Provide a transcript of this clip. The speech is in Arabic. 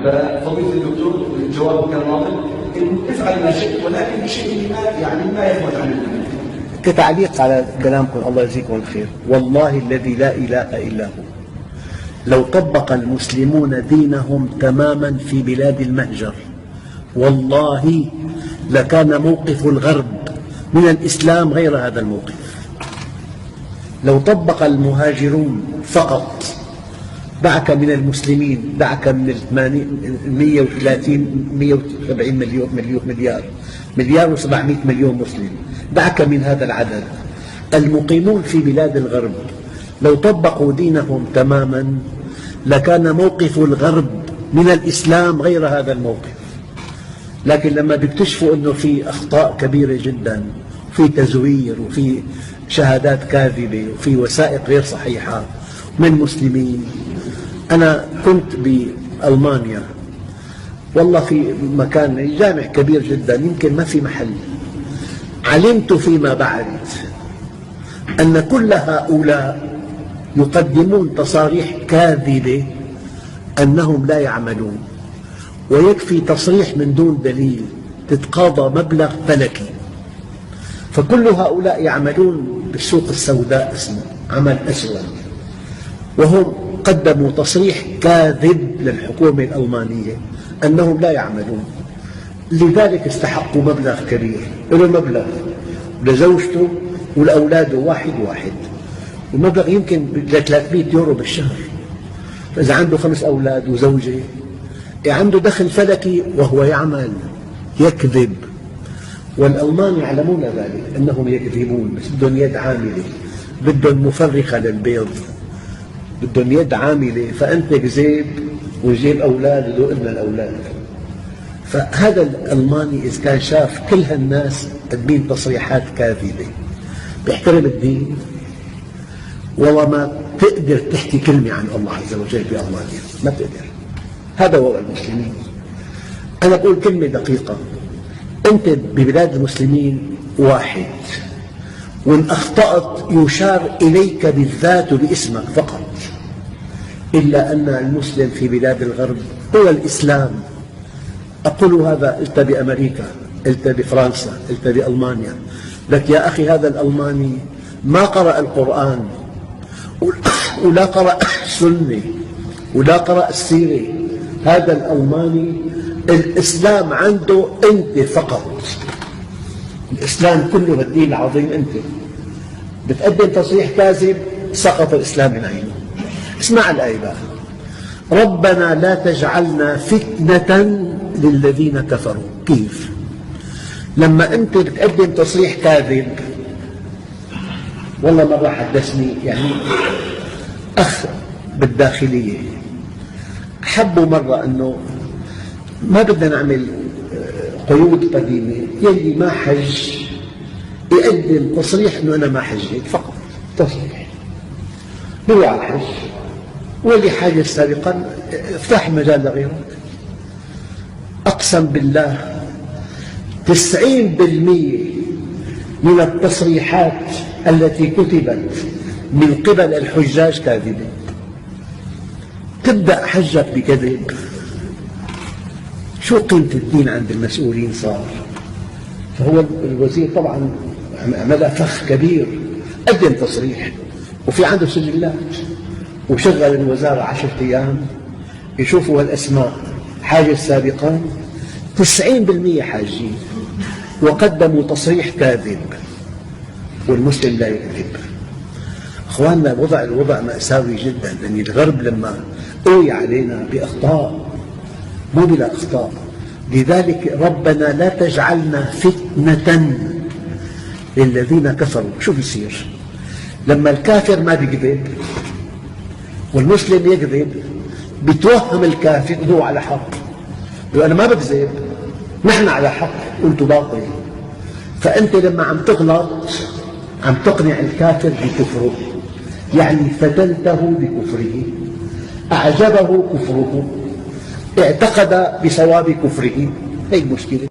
ففضيلة الدكتور جوابه كان واضح، افعل ما شئت ولكن بشيء ما يثبت عن المنهج. كتعليق على كلامكم الله يجزيكم الخير، والله الذي لا إله إلا هو لو طبق المسلمون دينهم تماما في بلاد المهجر والله لكان موقف الغرب من الإسلام غير هذا الموقف. لو طبق المهاجرون فقط، دعك من المسلمين، دعك من 130 170 مليار و700 مليون مسلم، دعك من هذا العدد، المقيمون في بلاد الغرب لو طبقوا دينهم تماما لكان موقف الغرب من الإسلام غير هذا الموقف. لكن لما بيكتشفوا أنه في أخطاء كبيرة جدا، في تزوير وفي شهادات كاذبة وفي وثائق غير صحيحة من مسلمين. أنا كنت بألمانيا والله في مكان جامع كبير جدا يمكن ما في محل، علمت فيما بعد أن كل هؤلاء يقدمون تصاريح كاذبة أنهم لا يعملون، ويكفي تصريح من دون دليل تتقاضى مبلغ فلكي. فكل هؤلاء يعملون بالسوق السوداء، اسمه عمل أسود، وهم قدموا تصريح كاذب للحكومة الألمانية أنهم لا يعملون، لذلك استحقوا مبلغ كبير، له مبلغ لزوجته ولأولاده واحد، والمبلغ يمكن ل 300 يورو بالشهر. فإذا عنده 5 أولاد وزوجة عنده دخل فلكي وهو يعمل، يكذب. والألمان يعلمون ذلك أنهم يكذبون، بس بدهم يد عاملة، بدهم مفرخة للبيض، بدهم يد عاملة. فأنت كذب وجيب أولاد ودق لنا الأولاد. فهذا الألماني إذا كان شاف كل هالناس قدمين تصريحات كاذبة بيحترم الدين، والله ما تقدر تحكي كلمة عن الله عز وجل بألمانيا، ما تقدر. هذا وضع المسلمين. أنا أقول كلمة دقيقة، أنت ببلاد المسلمين واحد، وإن أخطأت يشار إليك بالذات وباسمك فقط. إلا أن المسلم في بلاد الغرب هو الإسلام. أقول هذا، قلت بأمريكا، قلت بفرنسا، قلت بألمانيا، لك يا أخي هذا الألماني ما قرأ القرآن ولا قرأ السنة ولا قرأ السيرة. هذا الألماني الإسلام عنده أنت فقط. الإسلام كله الدين العظيم أنت. بتقدم تصريح كاذب سقط الإسلام من عينه. اسمع الآية بقى، ربنا لا تجعلنا فتنة للذين كفروا. كيف؟ لما أنت بتقدم تصريح كاذب، والله مرة حدثني أخ بالداخلية، حبوا مرة أنه ما بدنا نعمل قيود قديمة، يلي ما حج يقدم تصريح أنه أنا ما حجيت فقط، تصريح هو على الحج، واللي حاجز سابقا افتح مجال لغيرك. أقسم بالله 90% من التصريحات التي كتبت من قبل الحجاج كاذبة. تبدأ حجك بكذب، شو قيمة الدين عند المسؤولين صار؟ فهو الوزير طبعا عمل فخ كبير، قدم تصريح وفي عنده سجلات، وشغل الوزارة 10 أيام يشوفوا هالأسماء حاجز سابقا، 90% حاجين وقدموا تصريح كاذب، والمسلم لا يكذب. أخواننا الوضع مأساوي جدا، لأن الغرب لما قوي علينا بأخطاء مو بلا أخطاء. لذلك ربنا لا تجعلنا فتنة للذين كفروا. شو بيصير لما الكافر ما بيكذب والمسلم يكذب؟ بيتوهم الكافر هو على حق، يقول أنا ما بكذب، نحن على حق وأنتم باطل. فأنت لما عم تغلط عم تقنع الكافر بكفره، يعني فتنته بكفره، أعجبه كفره، اعتقد بصواب كفره. هي المشكلة.